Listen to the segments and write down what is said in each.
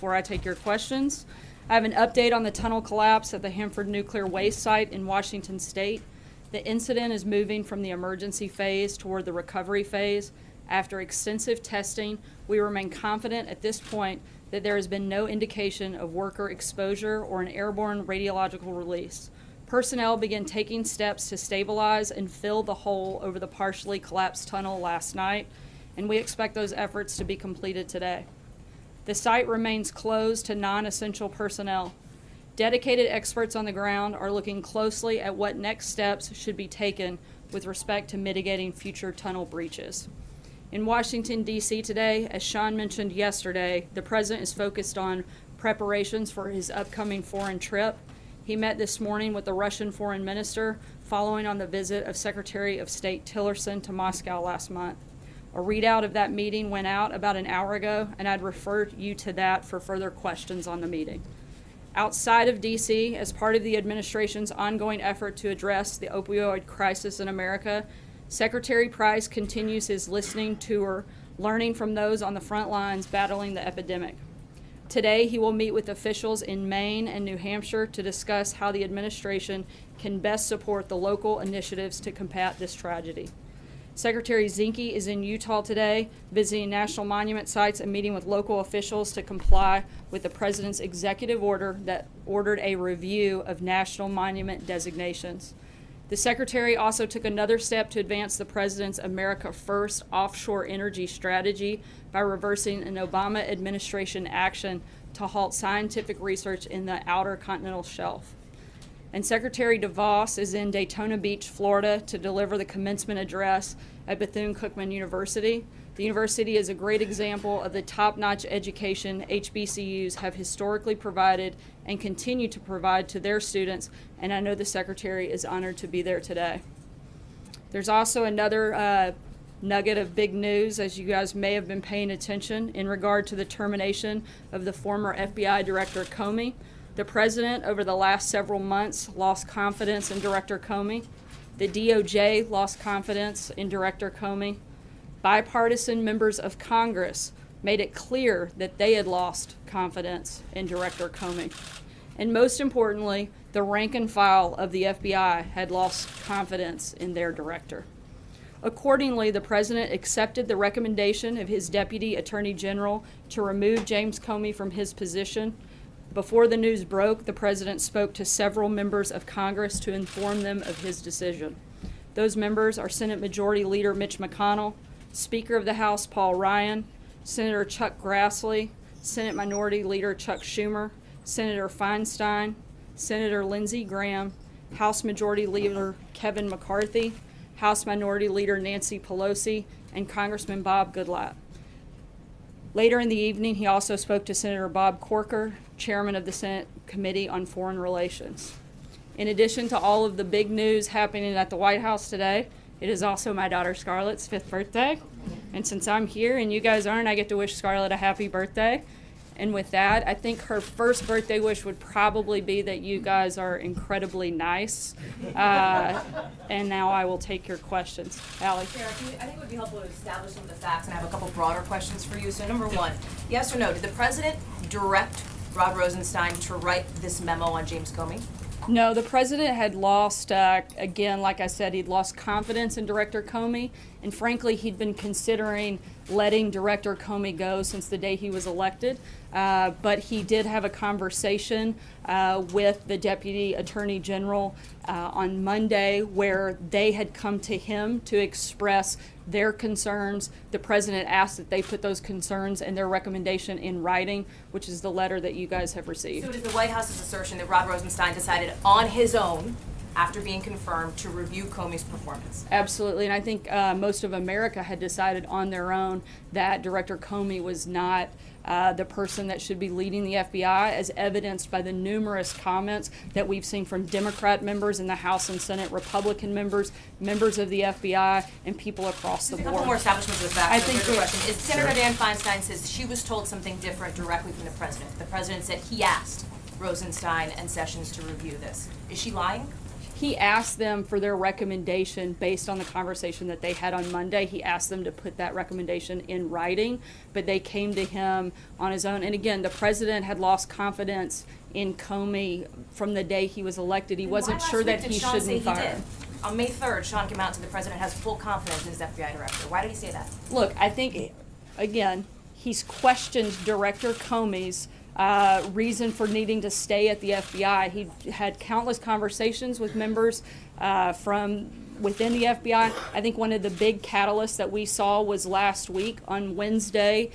before I take your questions. I have an update on the tunnel collapse at the Hanford Nuclear Waste Site in Washington State. The incident is moving from the emergency phase toward the recovery phase. After extensive testing, we remain confident at this point that there has been no indication of worker exposure or an airborne radiological release. Personnel began taking steps to stabilize and fill the hole over the partially collapsed tunnel last night, and we expect those efforts to be completed today. The site remains closed to non-essential personnel. Dedicated experts on the ground are looking closely at what next steps should be taken with respect to mitigating future tunnel breaches. In Washington, D.C. today, as Sean mentioned yesterday, the President is focused on preparations for his upcoming foreign trip. He met this morning with the Russian Foreign Minister following on the visit of Secretary of State Tillerson to Moscow last month. A readout of that meeting went out about an hour ago, and I'd refer you to that for further questions on the meeting. Outside of D.C., as part of the administration's ongoing effort to address the opioid crisis in America, Secretary Price continues his listening tour, learning from those on the front lines battling the epidemic. Today, he will meet with officials in Maine and New Hampshire to discuss how the administration can best support the local initiatives to combat this tragedy. Secretary Zinke is in Utah today, visiting national monument sites and meeting with local officials to comply with the President's executive order that ordered a review of national monument designations. The Secretary also took another step to advance the President's America First offshore energy strategy by reversing an Obama administration action to halt scientific research in the outer continental shelf. And Secretary DeVos is in Daytona Beach, Florida, to deliver the commencement address at Bethune-Cookman University. The university is a great example of the top-notch education HBCUs have historically provided and continue to provide to their students, and I know the Secretary is honored to be there today. There's also another nugget of big news, as you guys may have been paying attention, in regard to the termination of the former FBI Director Comey. The President, over the last several months, lost confidence in Director Comey. The DOJ lost confidence in Director Comey. Bipartisan members of Congress made it clear that they had lost confidence in Director Comey. And most importantly, the rank and file of the FBI had lost confidence in their director. Accordingly, the President accepted the recommendation of his Deputy Attorney General to remove James Comey from his position. Before the news broke, the President spoke to several members of Congress to inform them of his decision. Those members are Senate Majority Leader Mitch McConnell, Speaker of the House Paul Ryan, Senator Chuck Grassley, Senate Minority Leader Chuck Schumer, Senator Feinstein, Senator Lindsey Graham, House Majority Leader Kevin McCarthy, House Minority Leader Nancy Pelosi, and Congressman Bob Goodlatte. Later in the evening, he also spoke to Senator Bob Corker, Chairman of the Senate Committee on Foreign Relations. In addition to all of the big news happening at the White House today, it is also my daughter Scarlett's 5th birthday. And since I'm here and you guys aren't, I get to wish Scarlett a happy birthday. And with that, I think her first birthday wish would probably be that you guys are incredibly nice. And now I will take your questions. Allie. Chair, I think it would be helpful to establish some of the facts, and I have a couple broader questions for you. So number one, yes or no, did the President direct Rod Rosenstein to write this memo on James Comey? No, the President had lost, again, like I said, he'd lost confidence in Director Comey, and frankly, he'd been considering letting Director Comey go since the day he was elected. But he did have a conversation with the Deputy Attorney General on Monday where they had come to him to express their concerns. The President asked that they put those concerns and their recommendation in writing, which is the letter that you guys have received. So it is the White House's assertion that Rod Rosenstein decided on his own, after being confirmed, to review Comey's performance? Absolutely, and I think most of America had decided on their own that Director Comey was not the person that should be leading the FBI, as evidenced by the numerous comments that we've seen from Democrat members in the House and Senate, Republican members, members of the FBI, and people across the board. A couple more establishments of the facts. I think the question is, Senator Dan Feinstein says she was told something different directly from the President. The President said he asked Rosenstein and Sessions to review this. Is she lying? he asked them for their recommendation based on the conversation that they had on Monday. He asked them to put that recommendation in writing, but they came to him on his own. And again, the president had lost confidence in Comey from the day he was elected. He wasn't sure that he should be fired. On May 3rd, Sean came out and said the president has full confidence in his FBI director. Why did he say that? Look, I think, again, he's questioned Director Comey's reason for needing to stay at the FBI. He had countless conversations with members from within the FBI. I think one of the big catalysts that we saw was last week on Wednesday.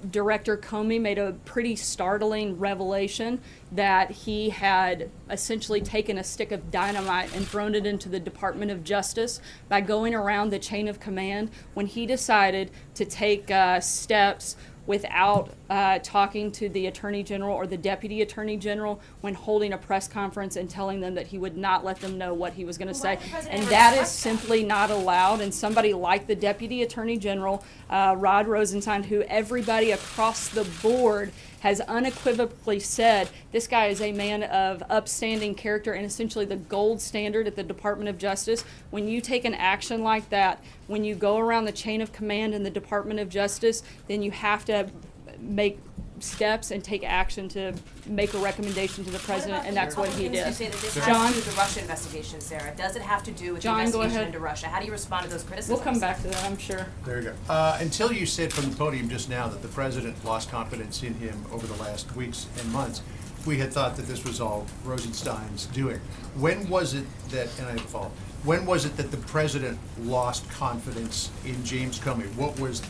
Director Comey made a pretty startling revelation that he had essentially taken a stick of dynamite and thrown it into the Department of Justice by going around the chain of command when he decided to take steps without talking to the Attorney General or the Deputy Attorney General when holding a press conference and telling them that he would not let them know what he was going to say. And that is simply not allowed. And somebody like the Deputy Attorney General, Rod Rosenstein, who everybody across the board has unequivocally said this guy is a man of upstanding character and essentially the gold standard at the Department of Justice. When you take an action like that, when you go around the chain of command in the Department of Justice, then you have to make steps and take action to make a recommendation to the president, and that's what he did. You say that this has John? to do with the Russia investigation, Sarah. Does it have to do with John, the go investigation ahead. into Russia? How do you respond to those criticisms? We'll come back to that, I'm sure. There you go. Until you said from the podium just now that the president lost confidence in him over the last weeks and months, we had thought that this was all Rosenstein's doing. When was it that, and I have a follow-up, when was it that the president lost confidence in James Comey? What was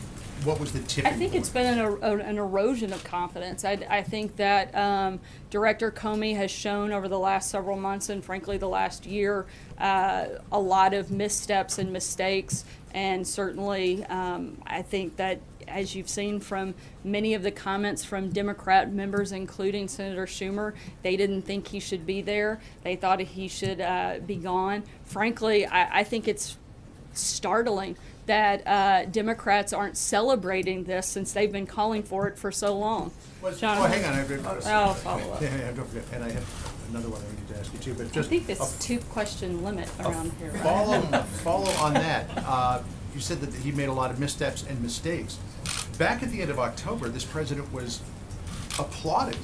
the tipping I point? think it's been an erosion of confidence. I think that Director Comey has shown over the last several months and frankly the last year a lot of missteps and mistakes. And certainly I think that as you've seen from many of the comments from Democrat members, including Senator Schumer, they didn't think he should be there. They thought he should be gone. Frankly, I think it's startling that Democrats aren't celebrating this since they've been calling for it for so long. Jonathan? Hang on. I'll follow up. Yeah, don't forget. And I have another one I need to ask you too, but I just think this two-question limit around here. follow on that. You said that he made a lot of missteps and mistakes. Back at the end of October, this president was applauding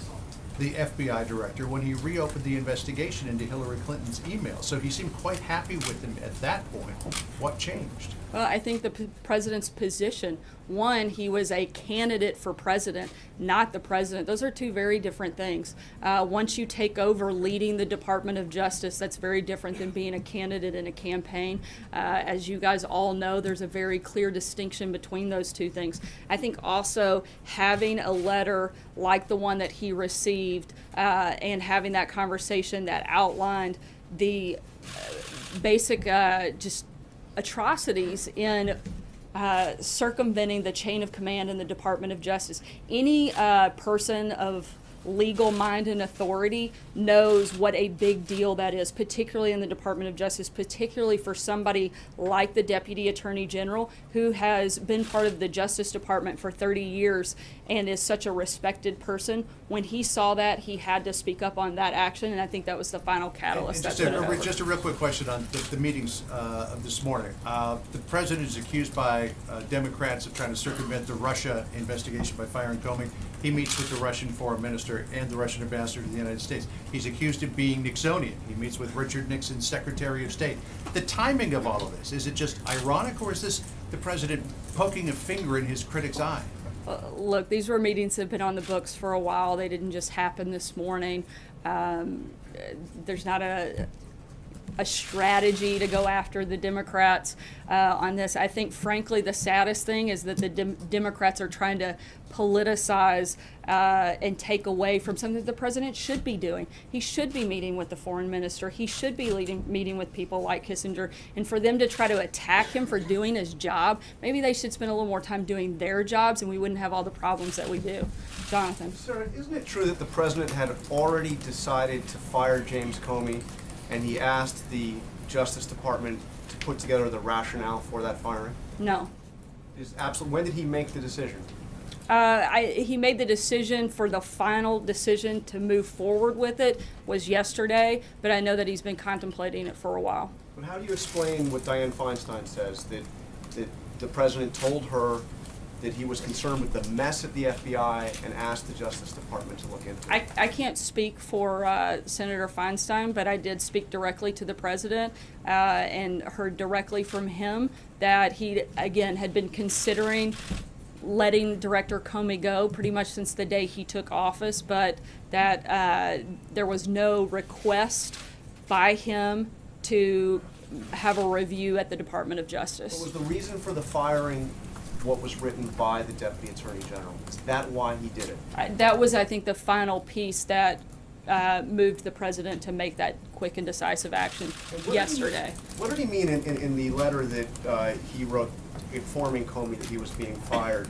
the FBI director when he reopened the investigation into Hillary Clinton's emails. So he seemed quite happy with him at that point. What changed? Well, I think the president's position. One, he was a candidate for president, not the president. Those are two very different things. Once you take over leading the Department of Justice, that's very different than being a candidate in a campaign. As you guys all know, there's a very clear distinction between those two things. I think also having a letter like the one that he received and having that conversation that outlined the basic just atrocities in circumventing the chain of command in the Department of Justice. Any person of legal mind and authority knows what a big deal that is, particularly in the Department of Justice, particularly for somebody like the Deputy Attorney General, who has been part of the Justice Department for 30 years and is such a respected person. When he saw that, he had to speak up on that action, and I think that was the final catalyst. And just a real quick question on the meetings of this morning. The president is accused by Democrats of trying to circumvent the Russia investigation by firing Comey. He meets with the Russian foreign minister and the Russian ambassador to the United States. He's accused of being Nixonian. He meets with Richard Nixon's Secretary of State. The timing of all of this, is it just ironic, or is this the president poking a finger in his critic's eye? Look, these were meetings that have been on the books for a while. They didn't just happen this morning. There's not a strategy to go after the Democrats on this. I think, frankly, the saddest thing is that the Democrats are trying to politicize and take away from something that the president should be doing. He should be meeting with the foreign minister. He should be meeting with people like Kissinger. And for them to try to attack him for doing his job, maybe they should spend a little more time doing their jobs and we wouldn't have all the problems that we do. Jonathan. Sir, isn't it true that the president had already decided to fire James Comey, and he asked the Justice Department to put together the rationale for that firing? No. When did he make the decision? He made the decision for the final decision to move forward with it was yesterday, but I know that he's been contemplating it for a while. But how do you explain what Dianne Feinstein says, that the president told her that he was concerned with the mess at the FBI and asked the Justice Department to look into it? I can't speak for Senator Feinstein, but I did speak directly to the president and heard directly from him that he, again, had been considering letting Director Comey go pretty much since the day he took office, but that there was no request by him to have a review at the Department of Justice. What was the reason for the firing? What was written by the Deputy Attorney General? Is that why he did it? That was, I think, the final piece that moved the president to make that quick and decisive action yesterday. What did he mean in the letter that he wrote informing Comey that he was being fired?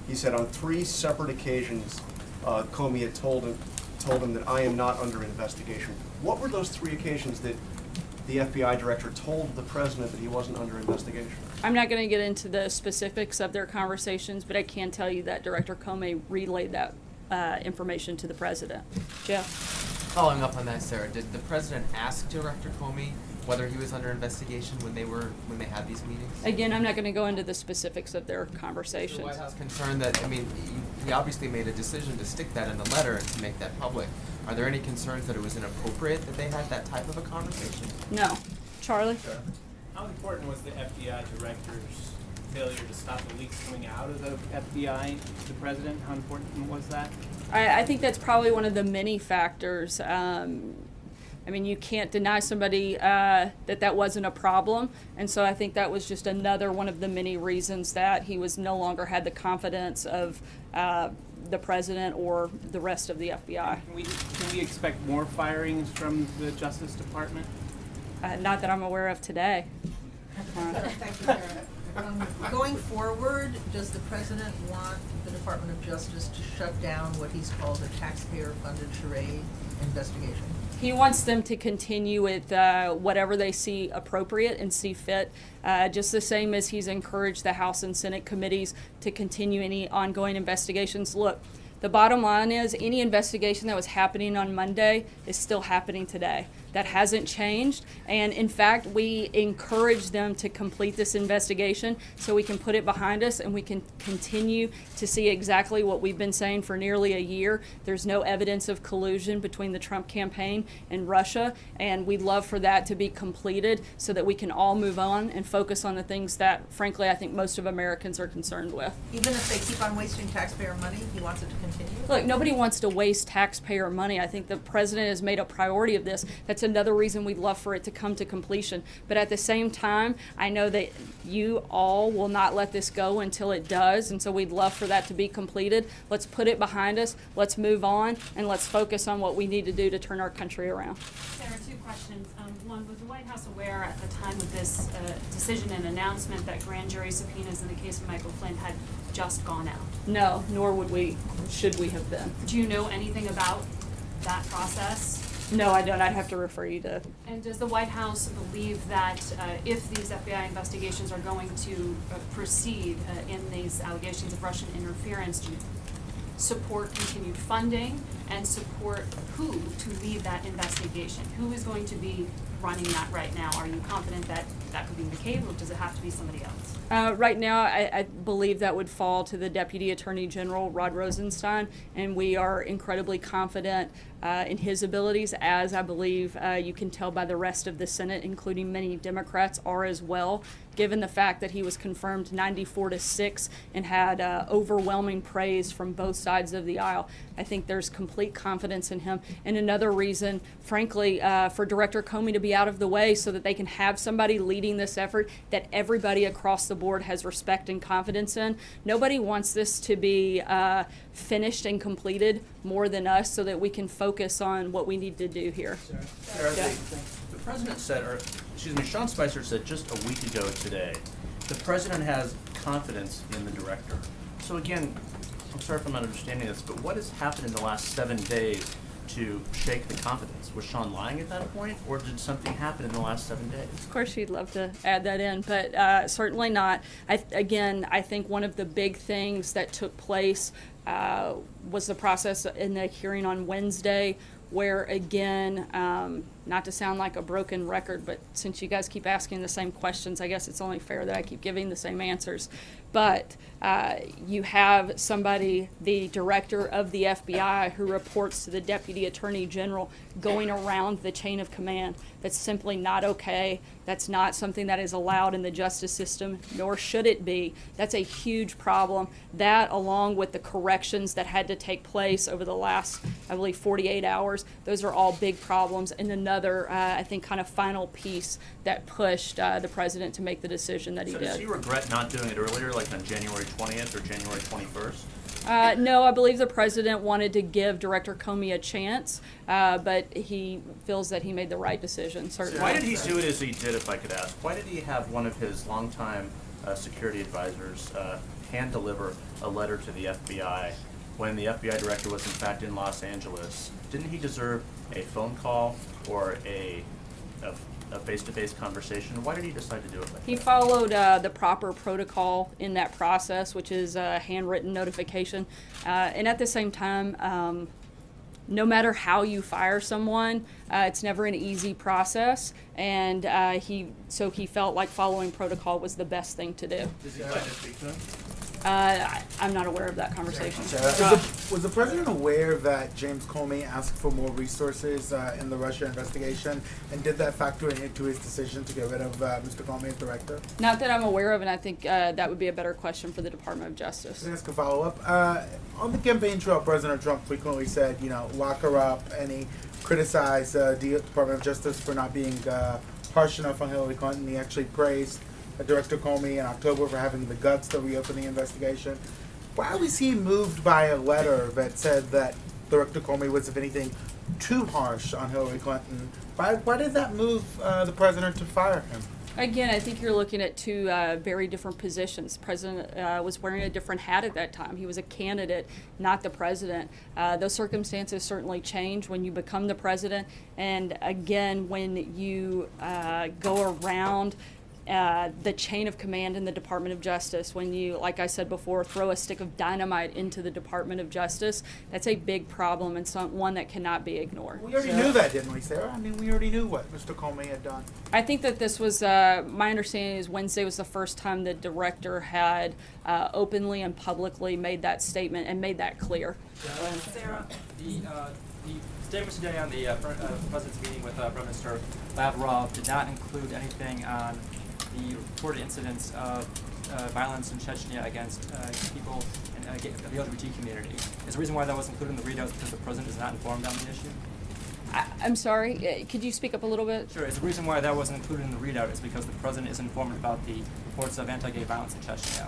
He said on 3 separate occasions, Comey had told him that I am not under investigation. What were those 3 occasions that the FBI director told the president that he wasn't under investigation? I'm not going to get into the specifics of their conversations, but I can tell you that Director Comey relayed that information to the president. Jeff? Following up on that, Sarah, did the president ask Director Comey whether he was under investigation when they had these meetings? Again, I'm not going to go into the specifics of their Is the conversations. White House concerned that, I mean, he obviously made a decision to stick that in the letter and to make that public. Are there any concerns that it was inappropriate that they had that type of a conversation? No. Charlie? How important was the FBI director's failure to stop the leaks coming out of the FBI to the president? How important was that? I think that's probably one of the many factors. I mean, you can't deny somebody that wasn't a problem. And so I think that was just another one of the many reasons that he was no longer had the confidence of the president or the rest of the FBI. Can we expect more firings from the Justice Department? Not that I'm aware of today. Thank you, Sarah. Going forward, does the president want the Department of Justice to shut down what he's called a taxpayer-funded charade investigation? He wants them to continue with whatever they see appropriate and see fit, just the same as he's encouraged the House and Senate committees to continue any ongoing investigations. Look, the bottom line is any investigation that was happening on Monday is still happening today. That hasn't changed. And in fact, we encourage them to complete this investigation so we can put it behind us and we can continue to see exactly what we've been saying for nearly a year. There's no evidence of collusion between the Trump campaign and Russia. And we'd love for that to be completed so that we can all move on and focus on the things that, frankly, I think most of Americans are concerned with. Even if they keep on wasting taxpayer money, he wants it to continue? Look, nobody wants to waste taxpayer money. I think the president has made a priority of this. That's another reason we'd love for it to come to completion. But at the same time, I know that you all will not let this go until it does, and so we'd love for that to be completed. Let's put it behind us, let's move on, and let's focus on what we need to do to turn our country around. Sarah, 2 questions. One, was the White House aware at the time of this decision and announcement that grand jury subpoenas in the case of Michael Flynn had just gone out? No, nor should we have been. Do you know anything about that process? No, I don't. I'd have to refer you to. And does the White House believe that if these FBI investigations are going to proceed in these allegations of Russian interference, do you support continued funding and support who to lead that investigation? Who is going to be running that right now? Are you confident that that could be McCabe, or does it have to be somebody else? Right now, I believe that would fall to the Deputy Attorney General, Rod Rosenstein, and we are incredibly confident in his abilities, as I believe you can tell by the rest of the Senate, including many Democrats, are as well, given the fact that he was confirmed 94-6 and had overwhelming praise from both sides of the aisle. I think there's complete confidence in him. And another reason, frankly, for Director Comey to be out of the way so that they can have somebody leading this effort that everybody across the board has respect and confidence in. Nobody wants this to be finished and completed more than us so that we can focus on what we need to do here. Sarah, Yeah. the president said, or excuse me, Sean Spicer said just a week ago today, the president has confidence in the director. So again, I'm sorry if I'm not understanding this, but what has happened in the last 7 days to shake the confidence? Was Sean lying at that point, or did something happen in the last 7 days? Of course, you'd love to add that in, but certainly not. I think one of the big things that took place was the process in the hearing on Wednesday, where again, not to sound like a broken record, but since you guys keep asking the same questions, I guess it's only fair that I keep giving the same answers. But you have somebody, the director of the FBI, who reports to the Deputy Attorney General, going around the chain of command. That's simply not okay. That's not something that is allowed in the justice system, nor should it be. That's a huge problem. That, along with the corrections that had to take place over the last, I believe, 48 hours, those are all big problems. And another, I think, kind of final piece that pushed the president to make the decision that he So did. does he regret not doing it earlier, like on January 20th or January 21st? No, I believe the president wanted to give Director Comey a chance, but he feels that he made the right decision, certainly. Why did he do it as he did, if I could ask? Why did he have one of his longtime security advisors hand deliver a letter to the FBI when the FBI director was in fact in Los Angeles? Didn't he deserve a phone call or a face-to-face conversation? Why did he decide to do it like He that? followed the proper protocol in that process, which is a handwritten notification. And at the same time, no matter how you fire someone, it's never an easy process. And he felt like following protocol was the best thing to do. Does he plan to speak to him? I'm not aware of that conversation. Was the president aware that James Comey asked for more resources in the Russia investigation, and did that factor into his decision to get rid of Mr. Comey as director? Not that I'm aware of, and I think that would be a better question for the Department of Justice. Can I ask a follow-up? On the campaign trail, President Trump frequently said, lock her up, and he criticized the Department of Justice for not being harsh enough on Hillary Clinton. He actually praised Director Comey in October for having the guts to reopen the investigation. Why was he moved by a letter that said that Director Comey was, if anything, too harsh on Hillary Clinton? Why did that move the president to fire him? Again, I think you're looking at two very different positions. The president was wearing a different hat at that time. He was a candidate, not the president. Those circumstances certainly change when you become the president. And again, when you go around the chain of command in the Department of Justice, when you, like I said before, throw a stick of dynamite into the Department of Justice, that's a big problem and one that cannot be ignored. We already knew that, didn't we, Sarah? I mean, we already knew what Mr. Comey had done. I think that this was, my understanding is Wednesday was the first time the director had openly and publicly made that statement and made that clear. Sarah, the statement today on the President's meeting with Prime Minister Lavrov did not include anything on the reported incidents of violence in Chechnya against people in the LGBT community. Is the reason why that was included in the readout because the President is not informed on the issue? I'm sorry, could you speak up a little bit? Sure. Is the reason why that wasn't included in the readout is because the President is informed about the reports of anti-gay violence in Chechnya?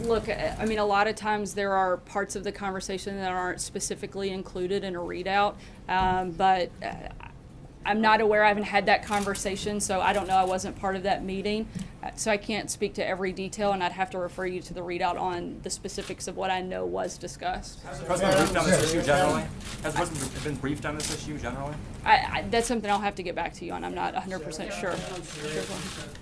Look, I mean, a lot of times there are parts of the conversation that aren't specifically included in a readout, but I'm not aware. I haven't had that conversation, so I don't know. I wasn't part of that meeting, so I can't speak to every detail, and I'd have to refer you to the readout on the specifics of what I know was discussed. Has the President briefed on this issue generally? Has the President been briefed on this issue generally? That's something I'll have to get back to you on. I'm not 100% sure.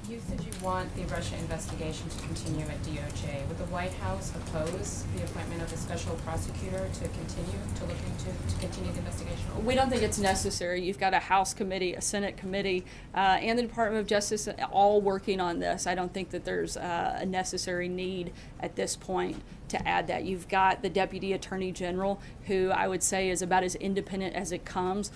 You said you want the Russia investigation to continue at DOJ. Would the White House oppose the appointment of a special prosecutor to continue the investigation? We don't think it's necessary. You've got a House committee, a Senate committee, and the Department of Justice all working on this. I don't think that there's a necessary need at this point to add that. You've got the Deputy Attorney General, who I would say is about as independent as it comes,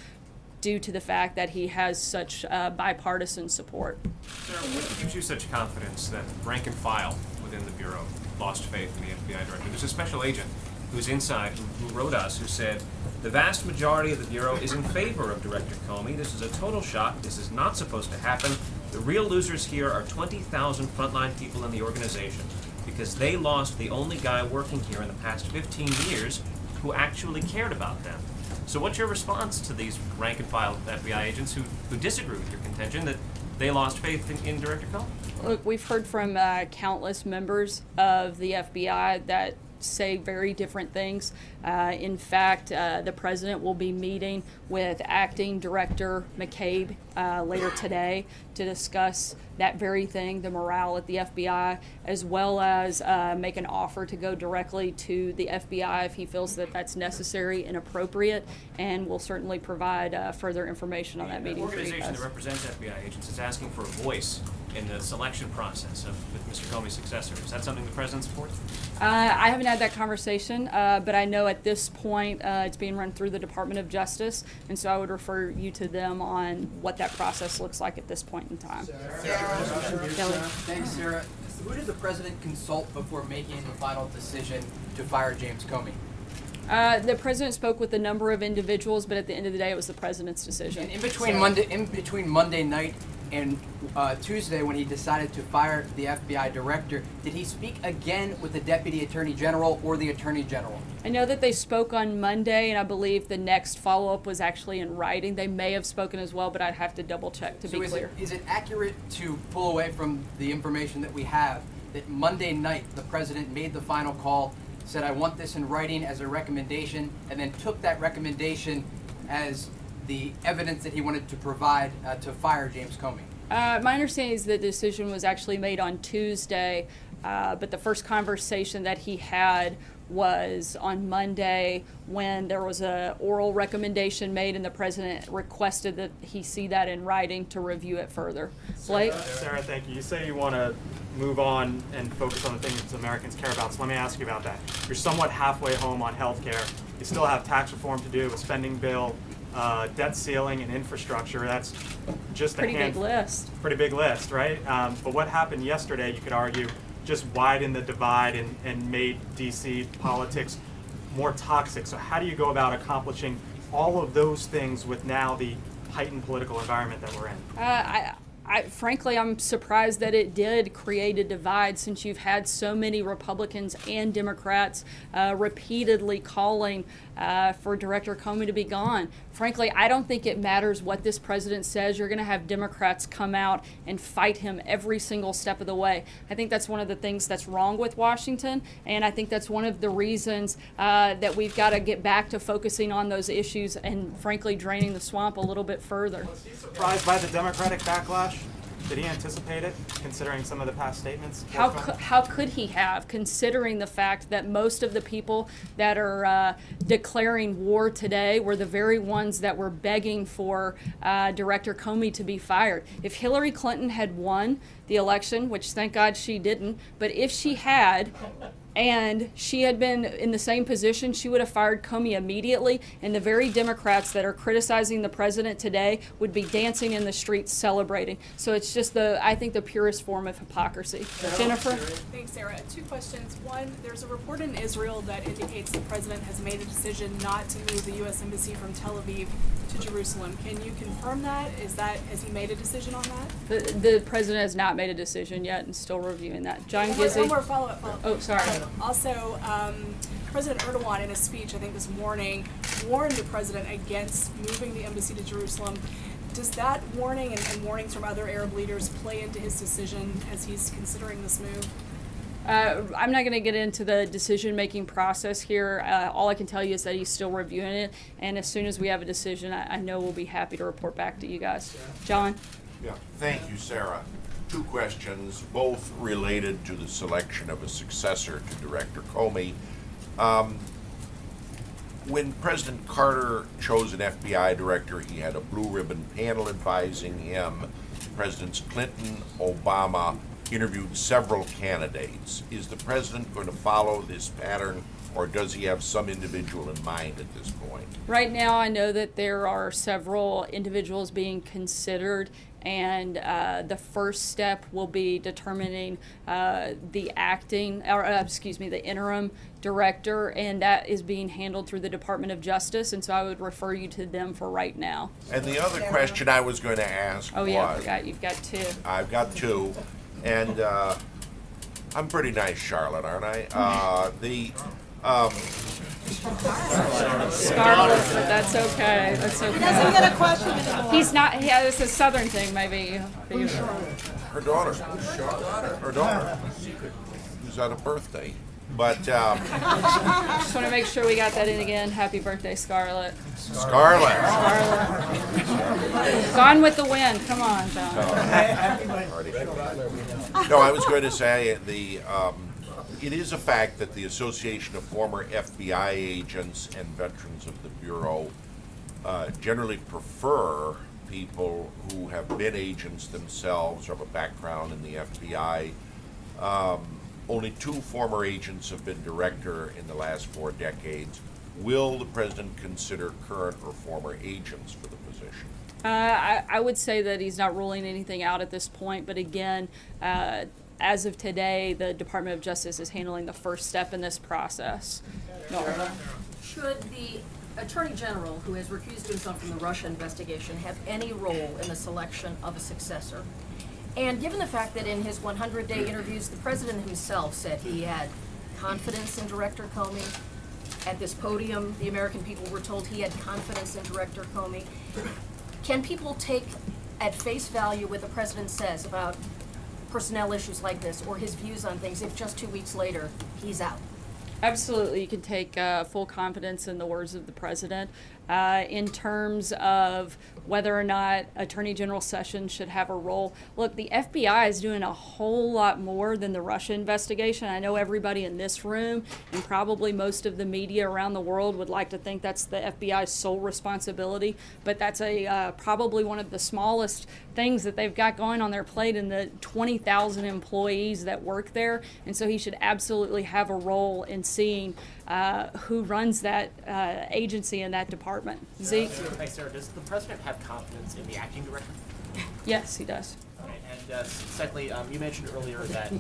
due to the fact that he has such bipartisan support. Sarah, what gives you such confidence that rank and file within the Bureau lost faith in the FBI director? There's a special agent who's inside who wrote us, who said, the vast majority of the Bureau is in favor of Director Comey. This is a total shock. This is not supposed to happen. The real losers here are 20,000 frontline people in the organization because they lost the only guy working here in the past 15 years who actually cared about them. So what's your response to these rank and file FBI agents who disagree with your contention that they lost faith in Director Comey? Look, we've heard from countless members of the FBI that say very different things. In fact, the president will be meeting with Acting Director McCabe later today to discuss that very thing, the morale at the FBI, as well as make an offer to go directly to the FBI if he feels that that's necessary and appropriate, and we'll certainly provide further information on that The meeting for you organization guys. that represents FBI agents is asking for a voice in the selection process of Mr. Comey's successor. Is that something the president supports? I haven't had that conversation, but I know at this point it's being run through the Department of Justice, and so I would refer you to them on what that process looks like at this point in time. Kelly? Thanks, Sarah. Who did the president consult before making the final decision to fire James Comey? The president spoke with a number of individuals, but at the end of the day, it was the president's decision. And in between Monday night and Tuesday, when he decided to fire the FBI director, did he speak again with the deputy attorney general or the attorney general? I know that they spoke on Monday, and I believe the next follow-up was actually in writing. They may have spoken as well, but I'd have to double-check to be clear. Is it accurate to pull away from the information that we have that Monday night the president made the final call, said, I want this in writing as a recommendation, and then took that recommendation as the evidence that he wanted to provide to fire James Comey? My understanding is the decision was actually made on Tuesday, but the first conversation that he had was on Monday when there was a oral recommendation made and the president requested that he see that in writing to review it further. Blake? Sarah, thank you. You say you want to move on and focus on the things Americans care about, so let me ask you about that. You're somewhat halfway home on health care. You still have tax reform to do, a spending bill, debt ceiling, and infrastructure. That's just Pretty big list. Pretty big list, right? But what happened yesterday, you could argue, just widened the divide and made DC politics more toxic. So how do you go about accomplishing all of those things with now the heightened political environment that we're in? Frankly, I'm surprised that it did create a divide, since you've had so many Republicans and Democrats repeatedly calling for Director Comey to be gone. Frankly, I don't think it matters what this president says. You're going to have Democrats come out and fight him every single step of the way. I think that's one of the things that's wrong with Washington, and I think that's one of the reasons that we've got to get back to focusing on those issues and, frankly, draining the swamp a little bit further. Was he surprised by the Democratic backlash? Did he anticipate it, considering some of the past statements? How could he have, considering the fact that most of the people that are declaring war today were the very ones that were begging for Director Comey to be fired? If Hillary Clinton had won the election, which thank God she didn't, but if she had, and she had been in the same position, she would have fired Comey immediately, and the very Democrats that are criticizing the president today would be dancing in the streets celebrating. So it's just I think the purest form of hypocrisy. Jennifer? Thanks, Sarah. 2 questions. One, there's a report in Israel that indicates the president has made a decision not to move the U.S. Embassy from Tel Aviv to Jerusalem. Can you confirm that? Has he made a decision on that? The president has not made a decision yet and still reviewing that. John Gizzi? One more follow-up. Oh, sorry. Also, President Erdogan, in a speech, I think this morning, warned the president against moving the embassy to Jerusalem. Does that warning and warnings from other Arab leaders play into his decision as he's considering this move? I'm not going to get into the decision-making process here. All I can tell you is that he's still reviewing it, and as soon as we have a decision, I know we'll be happy to report back to you guys. John? Yeah, thank you, Sarah. 2 questions, both related to the selection of a successor to Director Comey. When President Carter chose an FBI director, he had a blue ribbon panel advising him. Presidents Clinton, Obama interviewed several candidates. Is the president going to follow this pattern, or does he have some individual in mind at this point? Right now, I know that there are several individuals being considered, and the first step will be determining the interim director, and that is being handled through the Department of Justice, and so I would refer you to them for right now. And the other question I was going to ask was... Oh yeah, I forgot, you've got 2. I've got 2, and I'm pretty nice, Charlotte, aren't I? Scarlet, but that's okay. That's okay. He doesn't get a question anymore. He's not. Yeah, it's a southern thing, maybe. Her daughter. Who's had a birthday. But Just want to make sure we got that in again. Happy birthday, Scarlett. Scarlett. Gone with the Wind. Come on, John. No, I was going to say it is a fact that the Association of Former FBI Agents and Veterans of the Bureau generally prefer people who have been agents themselves or have a background in the FBI. Only 2 former agents have been director in the last 4 decades. Will the president consider current or former agents for the position? I would say that he's not ruling anything out at this point, but again, as of today, the Department of Justice is handling the first step in this process. Nora? Should the Attorney General, who has recused himself from the Russia investigation, have any role in the selection of a successor? And given the fact that in his 100-day interviews, the president himself said he had confidence in Director Comey, at this podium, the American people were told he had confidence in Director Comey. Can people take at face value what the president says about personnel issues like this, or his views on things, if just 2 weeks later he's out? Absolutely, you can take full confidence in the words of the president. In terms of whether or not Attorney General Sessions should have a role, look, the FBI is doing a whole lot more than the Russia investigation. I know everybody in this room and probably most of the media around the world would like to think that's the FBI's sole responsibility, but that's probably one of the smallest things that they've got going on their plate in the 20,000 employees that work there, and so he should absolutely have a role in seeing who runs that agency and that department. Zeke? Hi, Sarah. Does the president have confidence in the acting director? Yes, he does. Okay. And secondly, you mentioned earlier that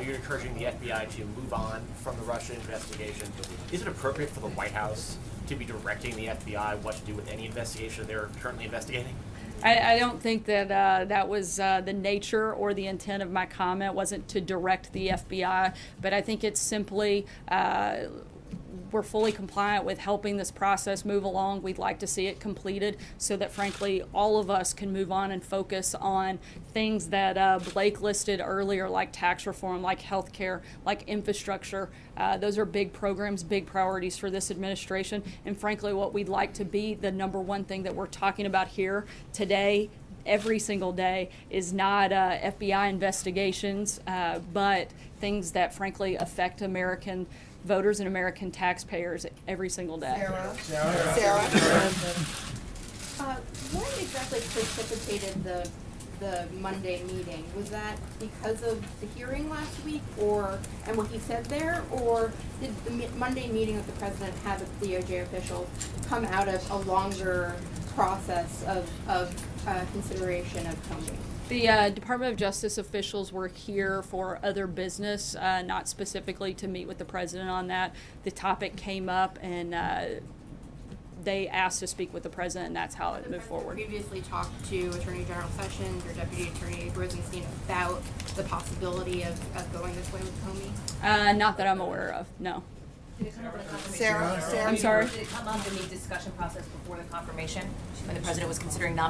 you're encouraging the FBI to move on from the Russia investigation. Is it appropriate for the White House to be directing the FBI what to do with any investigation they're currently investigating? I don't think that that was the nature or the intent of my comment. Wasn't to direct the FBI, but I think it's simply we're fully compliant with helping this process move along. We'd like to see it completed so that, frankly, all of us can move on and focus on things that Blake listed earlier, like tax reform, like healthcare, like infrastructure. Those are big programs, big priorities for this administration, and frankly, what we'd like to be the #1 thing that we're talking about here today, every single day, is not FBI investigations, but things that frankly affect American voters and American taxpayers every single day. Sarah? What exactly precipitated the Monday meeting? Was that because of the hearing last week, and what he said there, or did the Monday meeting with the president have a DOJ official come out of a longer process of consideration of Comey? The Department of Justice officials were here for other business, not specifically to meet with the president on that. The topic came up, and they asked to speak with the president, and that's how it moved forward. Previously talked to Attorney General Sessions or Deputy Attorney Rosenstein about the possibility of going this way with Comey? Not that I'm aware of, no. Did it come up in the confirmation? Sarah? I'm sorry? Did it come up in the discussion process before the confirmation, when the president was considering nominating